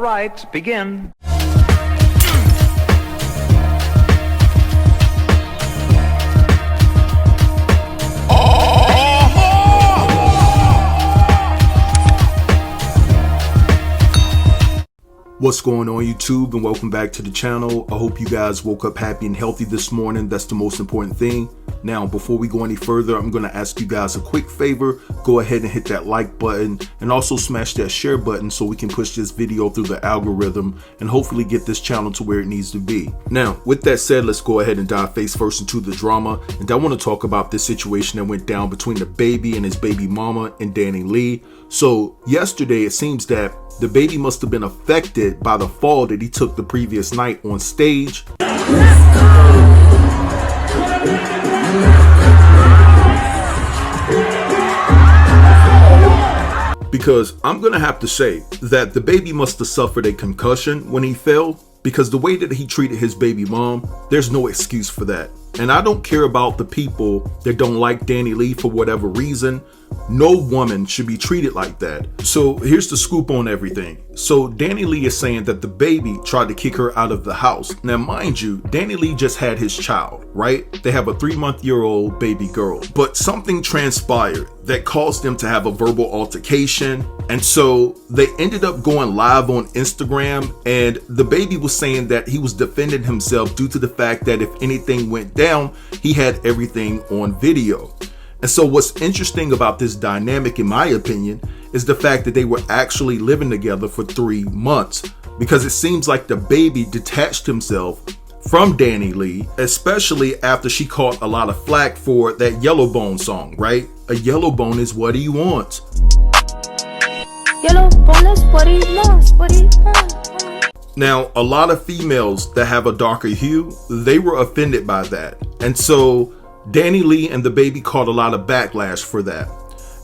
right, begin. What's going on YouTube, and welcome back to the channel. I hope you guys woke up happy and healthy this morning. That's the most important thing. Now, before we go any further, I'm going to ask you guys a quick favor. Go ahead and hit that like button and also smash that share button so we can push this video through the algorithm and hopefully get this channel to where it needs to be. Now, with that said, let's go ahead and dive face first into the drama. And I want to talk about this situation that went down between DaBaby and his baby mama and DaniLeigh. So yesterday, it seems that DaBaby must have been affected by the fall that he took the previous night on stage. Because I'm gonna have to say that DaBaby must have suffered a concussion when he fell, because the way that he treated his baby mom, there's no excuse for that. And I don't care about the people that don't like DaniLeigh for whatever reason. No woman should be treated like that. So here's the scoop on everything. So DaniLeigh is saying that DaBaby tried to kick her out of the house. Now, mind you, DaniLeigh just had his child, right? They have a 3-month-old baby girl. But something transpired that caused them to have a verbal altercation. And so they ended up going live on Instagram, and DaBaby was saying that he was defending himself due to the fact that if anything went down, he had everything on video. And so what's interesting about this dynamic, in my opinion, is the fact that they were actually living together for 3 months, because it seems like DaBaby detached himself from DaniLeigh, especially after she caught a lot of flack for that Yellow Bone song, right? A yellow bone is what he wants. Yellow bone is what he lost, what he wants. Now, a lot of females that have a darker hue, they were offended by that. And so DaniLeigh and DaBaby caught a lot of backlash for that.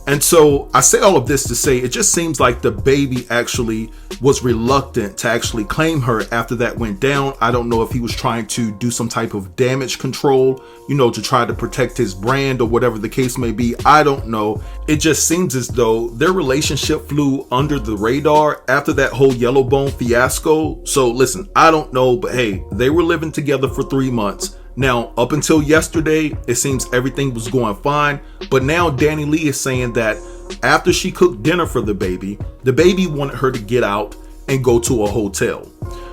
And so I say all of this to say it just seems like DaBaby actually was reluctant to actually claim her after that went down. I don't know if he was trying to do some type of damage control, you know, to try to protect his brand or whatever the case may be. I don't know. It just seems as though their relationship flew under the radar after that whole Yellow Bone fiasco. So listen, I don't know, but hey, they were living together for 3 months. Now, up until yesterday, it seems everything was going fine, but now DaniLeigh is saying that after she cooked dinner for DaBaby wanted her to get out and go to a hotel.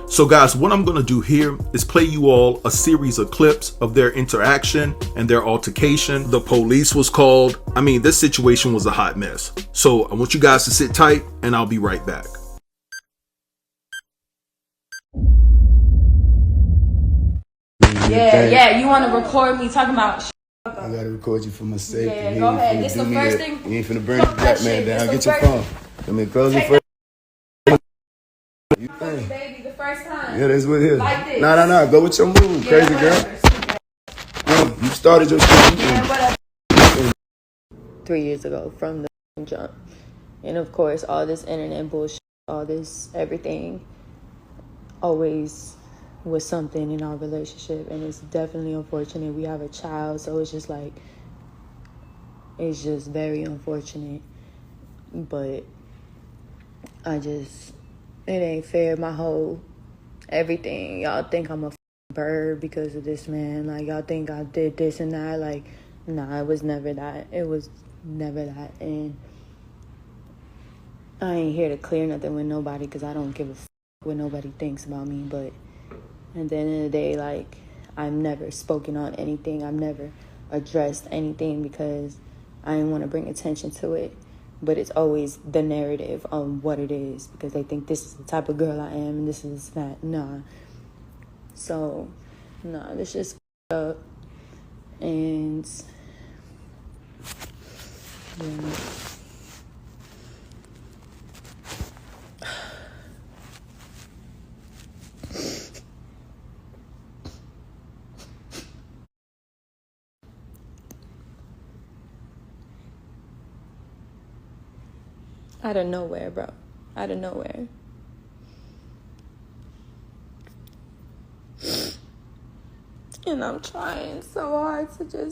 So guys, what I'm going to do here is play you all a series of clips of their interaction and their altercation. The police was called. I mean, this situation was a hot mess. So I want you guys to sit tight and I'll be right back. Yeah, you want to record me talking about shit? I gotta record you for my safety. Yeah, go ahead. This the first thing. You ain't finna burn the black man down. Get your phone. Let me close it first. You think? Baby, the first time. Yeah, that's what it is. Like this. Nah. Go with your move, crazy girl. You started your shit. 3 years ago from the jump. And of course, all this internet bullshit, all this everything always was something in our relationship, and it's definitely unfortunate. We have a child, so it's just like, it's just very unfortunate. But it ain't fair. My whole everything, y'all think I'm a bird because of this man. Like, y'all think I did this and that. Like, nah, it was never that. It was never that. And I ain't here to clear nothing with nobody, because I don't give a what nobody thinks about me. But at the end of the day, like, I've never spoken on anything. I've never addressed anything because I didn't want to bring attention to it. But it's always the narrative on what it is, because they think this is the type of girl I am and this is that. Nah. So, nah, this just up. And, yeah. Out of nowhere, bro. Out of nowhere. And I'm trying so hard to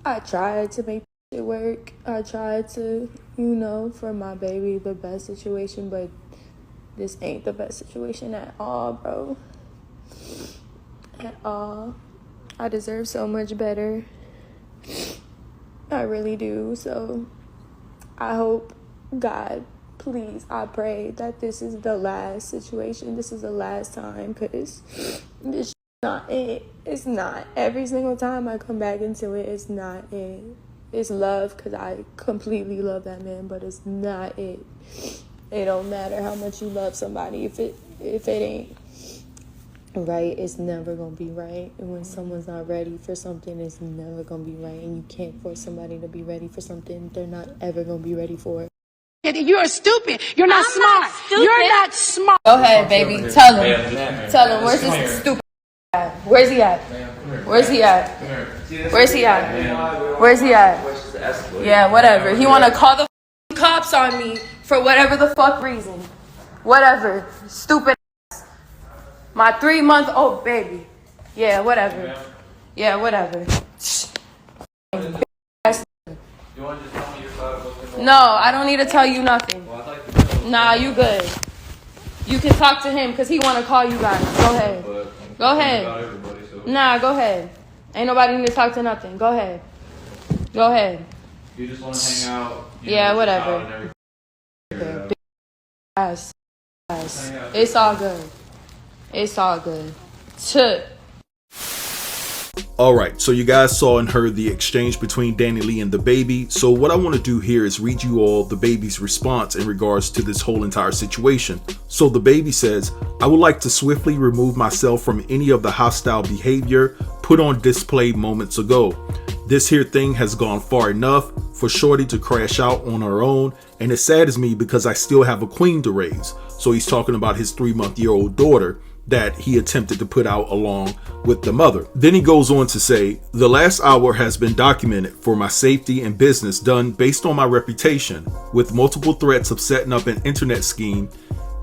I tried to make it work. I tried to, you know, for my baby, the best situation, but this ain't the best situation at all, bro. At all. I deserve so much better. I really do. So I hope, God, please, I pray that this is the last situation. This is the last time, because this is not it. It's not. Every single time I come back into it, it's not it. It's love, because I completely love that man, but it's not it. It don't matter how much you love somebody. If it ain't right, it's never gonna be right. And when someone's not ready for something, it's never gonna be right. And you can't force somebody to be ready for something they're not ever gonna be ready for. You're stupid. You're not smart. You're not smart. Go ahead, baby. Tell him. Tell him. Where's this stupid at? Where's he at? Where's he at? Where's he at? Where's he at? Yeah, whatever. He want to call the cops on me for whatever the fuck reason. Whatever. Stupid ass. My 3-month-old baby. Yeah, whatever. Yeah, whatever. No, I don't need to tell you nothing. Nah, you good. You can talk to him because he want to call you guys. Go ahead. Go ahead. Nah, go ahead. Ain't nobody need to talk to nothing. Go ahead. Go ahead. You just want to hang out. Yeah, whatever. Big ass. It's all good. It's all good. Alright, so you guys saw and heard the exchange between DaniLeigh and DaBaby. So what I want to do here is read you all DaBaby's response in regards to this whole entire situation. So DaBaby says, I would like to swiftly remove myself from any of the hostile behavior put on display moments ago. This here thing has gone far enough for Shorty to crash out on her own, and it saddens me because I still have a queen to raise. So he's talking about his 3-month-old daughter that he attempted to put out along with the mother. Then he goes on to say, the last hour has been documented for my safety and business done based on my reputation, with multiple threats of setting up an internet scheme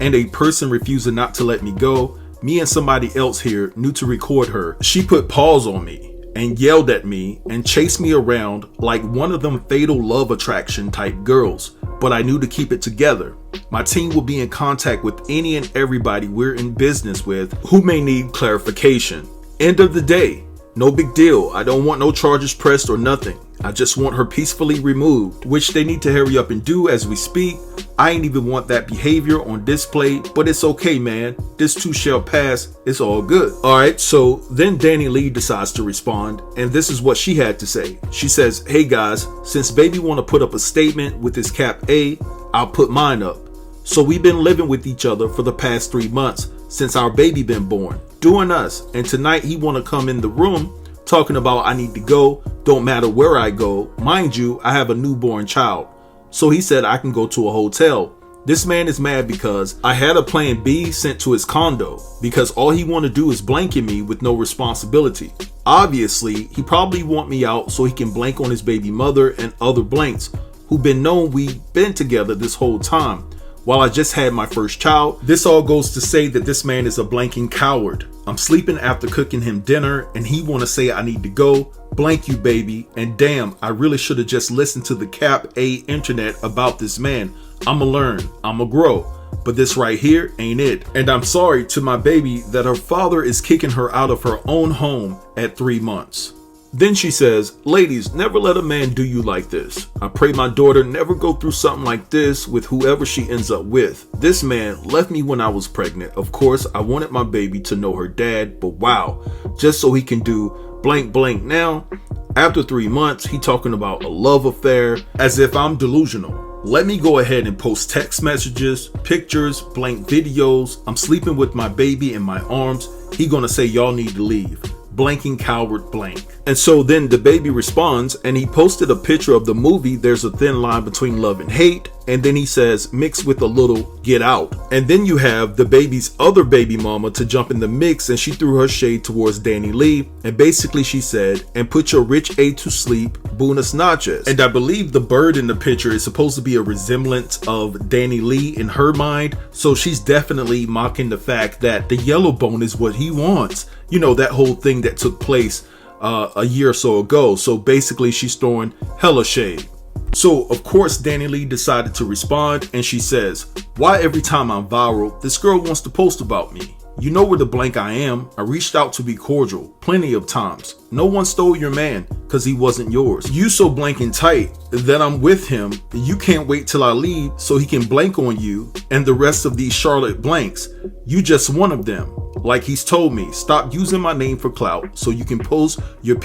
and a person refusing not to let me go. Me and somebody else here knew to record her. She put paws on me and yelled at me and chased me around like one of them fatal love attraction type girls, but I knew to keep it together. My team will be in contact with any and everybody we're in business with who may need clarification. End of the day, no big deal. I don't want no charges pressed or nothing. I just want her peacefully removed, which they need to hurry up and do as we speak. I ain't even want that behavior on display, but it's okay, man. This too shall pass. It's all good. Alright, so then DaniLeigh decides to respond, and this is what she had to say. She says, hey guys, since baby want to put up a statement with his cap A, I'll put mine up. So we've been living with each other for the past 3 months since our baby been born, doing us, and tonight he want to come in the room talking about I need to go, don't matter where I go. Mind you, I have a newborn child. So he said I can go to a hotel. This man is mad because I had a plan B sent to his condo because all he want to do is blanket me with no responsibility. Obviously, he probably want me out so he can blank on his baby mother and other blanks who been known we been together this whole time. While I just had my first child, this all goes to say that this man is a blanking coward. I'm sleeping after cooking him dinner and he want to say I need to go. Blank you, baby. And damn, I really should have just listened to the Cap A internet about this man. I'ma learn, I'ma grow. But this right here ain't it. And I'm sorry to my baby that her father is kicking her out of her own home at 3 months. Then she says, ladies, never let a man do you like this. I pray my daughter never go through something like this with whoever she ends up with. This man left me when I was pregnant. Of course, I wanted my baby to know her dad, but wow, just so he can do blank blank now. After 3 months, he talking about a love affair as if I'm delusional. Let me go ahead and post text messages, pictures, blank videos. I'm sleeping with my baby in my arms. He gonna say y'all need to leave. Blanking coward blank. And so then DaBaby responds and he posted a picture of the movie There's a Thin Line Between Love and Hate, and then he says mixed with a little Get Out. And then you have DaBaby's other baby mama to jump in the mix, and she threw her shade towards DaniLeigh, and basically she said, and put your rich A to sleep, buenas noches. And I believe the bird in the picture is supposed to be a resemblance of DaniLeigh in her mind, so she's definitely mocking the fact that the yellow bone is what he wants. You know, that whole thing that took place a year or so ago. So basically she's throwing hella shade. So of course DaniLeigh decided to respond, and she says, "Why every time I'm viral, this girl wants to post about me? You know where the blank I am. I reached out to be cordial plenty of times. No one stole your man because he wasn't yours. You so blank and tight that I'm with him. You can't wait till I leave so he can blank on you and the rest of these Charlotte blanks. You just one of them. Like he's told me, stop using my name for clout so you can post your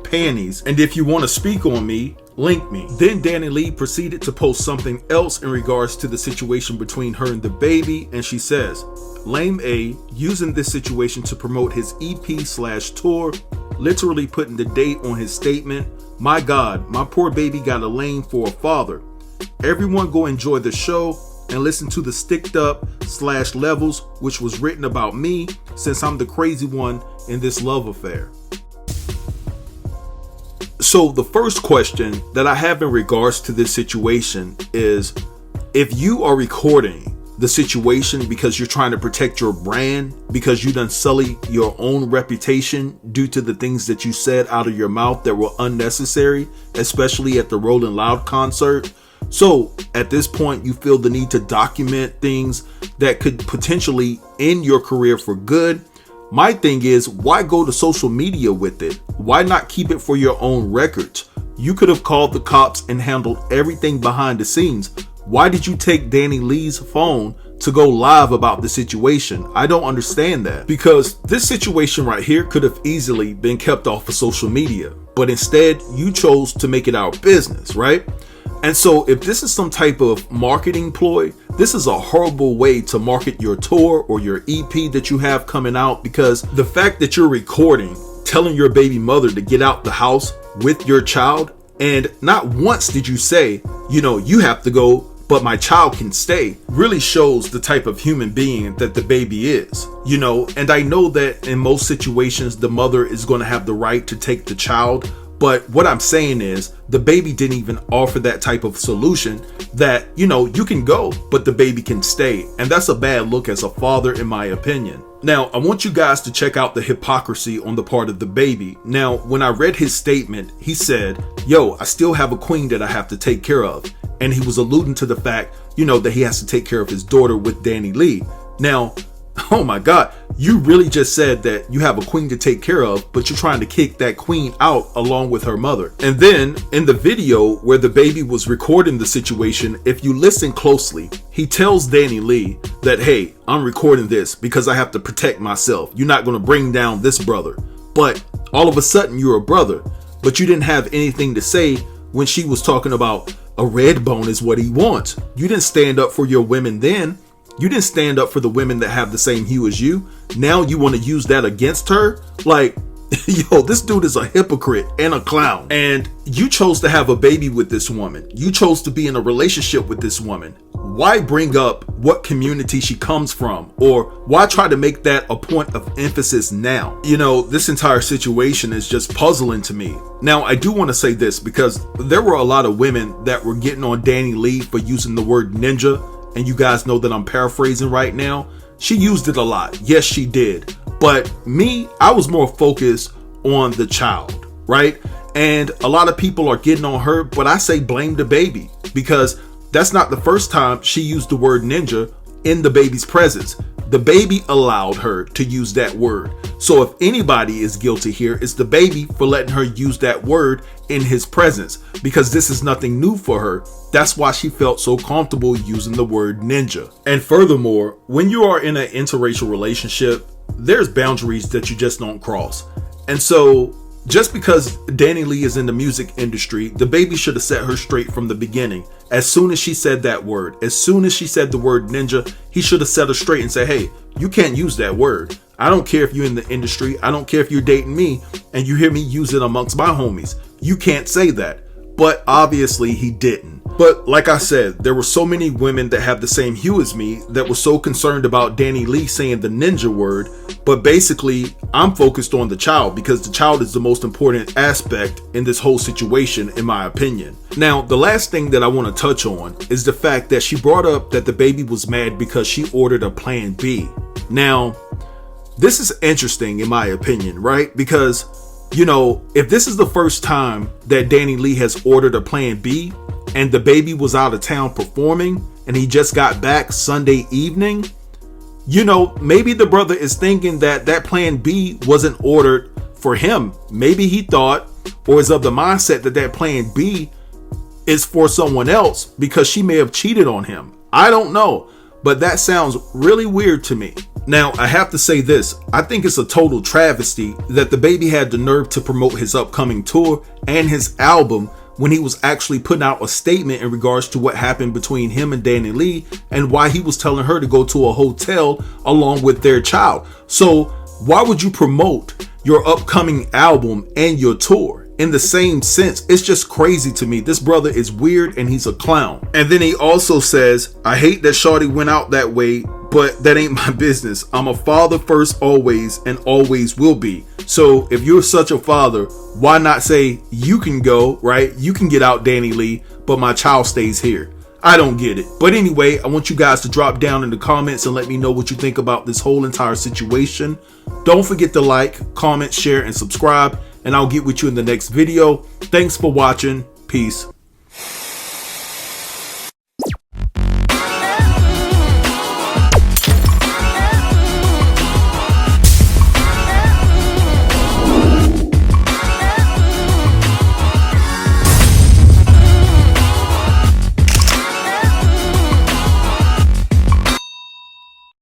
panties. And if you want to speak on me, link me." Then DaniLeigh proceeded to post something else in regards to the situation between her and DaBaby, and she says, "Lame A using this situation to promote his EP/tour, literally putting the date on his statement. My God, my poor baby got a lame for a father. Everyone go enjoy the show and listen to the sticked up/levels, which was written about me since I'm the crazy one in this love affair." So the first question that I have in regards to this situation is, if you are recording the situation because you're trying to protect your brand, because you done sully your own reputation due to the things that you said out of your mouth that were unnecessary, especially at the Rolling Loud concert. So at this point, you feel the need to document things that could potentially end your career for good. My thing is, why go to social media with it? Why not keep it for your own records? You could have called the cops and handled everything behind the scenes. Why did you take DaniLeigh's phone to go live about the situation? I don't understand that, because this situation right here could have easily been kept off of social media, but instead you chose to make it our business, right? And so if this is some type of marketing ploy, this is a horrible way to market your tour or your EP that you have coming out, because the fact that you're recording, telling your baby mother to get out the house with your child, and not once did you say, you know, you have to go, but my child can stay, really shows the type of human being that DaBaby is, you know. And I know that in most situations, the mother is going to have the right to take the child. But what I'm saying is, DaBaby didn't even offer that type of solution that, you know, you can go, but the baby can stay. And that's a bad look as a father, in my opinion. Now, I want you guys to check out the hypocrisy on the part of DaBaby. Now, when I read his statement, he said, yo, I still have a queen that I have to take care of. And he was alluding to the fact, you know, that he has to take care of his daughter with DaniLeigh. Now, oh my God, you really just said that you have a queen to take care of, but you're trying to kick that queen out along with her mother. And then in the video where DaBaby was recording the situation, if you listen closely, he tells DaniLeigh that, hey, I'm recording this because I have to protect myself. You're not going to bring down this brother. But all of a sudden you're a brother, but you didn't have anything to say when she was talking about a red bone is what he wants. You didn't stand up for your women then. You didn't stand up for the women that have the same hue as you. Now you want to use that against her? Like, yo, this dude is a hypocrite and a clown. And you chose to have a baby with this woman. You chose to be in a relationship with this woman. Why bring up what community she comes from? Or why try to make that a point of emphasis now? You know, this entire situation is just puzzling to me. Now, I do want to say this, because there were a lot of women that were getting on DaniLeigh for using the word ninja. And you guys know that I'm paraphrasing right now. She used it a lot. Yes, she did. But me, I was more focused on the child, right? And a lot of people are getting on her, but I say blame DaBaby, because that's not the first time she used the word ninja in DaBaby's presence. DaBaby allowed her to use that word. So if anybody is guilty here, it's DaBaby for letting her use that word in his presence, because this is nothing new for her. That's why she felt so comfortable using the word ninja. And furthermore, when you are in an interracial relationship, there's boundaries that you just don't cross. And so just because DaniLeigh is in the music industry, DaBaby should have set her straight from the beginning. As soon as she said that word, as soon as she said the word ninja, he should have set her straight and said, hey, you can't use that word. I don't care if you're in the industry. I don't care if you're dating me and you hear me use it amongst my homies. You can't say that. But obviously he didn't. But like I said, there were so many women that have the same hue as me that were so concerned about DaniLeigh saying the ninja word. But basically, I'm focused on the child, because the child is the most important aspect in this whole situation, in my opinion. Now, the last thing that I want to touch on is the fact that she brought up that DaBaby was mad because she ordered a plan B. Now, this is interesting in my opinion, right? Because you know, if this is the first time that DaniLeigh has ordered a plan B and DaBaby was out of town performing and he just got back Sunday evening, you know, maybe the brother is thinking that that plan B wasn't ordered for him. Maybe he thought or is of the mindset that that plan B is for someone else because she may have cheated on him. I don't know, but that sounds really weird to me. Now, I have to say this. I think it's a total travesty that DaBaby had the nerve to promote his upcoming tour and his album when he was actually putting out a statement in regards to what happened between him and DaniLeigh and why he was telling her to go to a hotel along with their child. So why would you promote your upcoming album and your tour in the same sense? It's just crazy to me. This brother is weird and he's a clown. And then he also says, I hate that Shawty went out that way, but that ain't my business. I'm a father first always and always will be. So if you're such a father, why not say you can go, right? You can get out, DaniLeigh, but my child stays here. I don't get it. But anyway, I want you guys to drop down in the comments and let me know what you think about this whole entire situation. Don't forget to like, comment, share, and subscribe, and I'll get with you in the next video. Thanks for watching. Peace.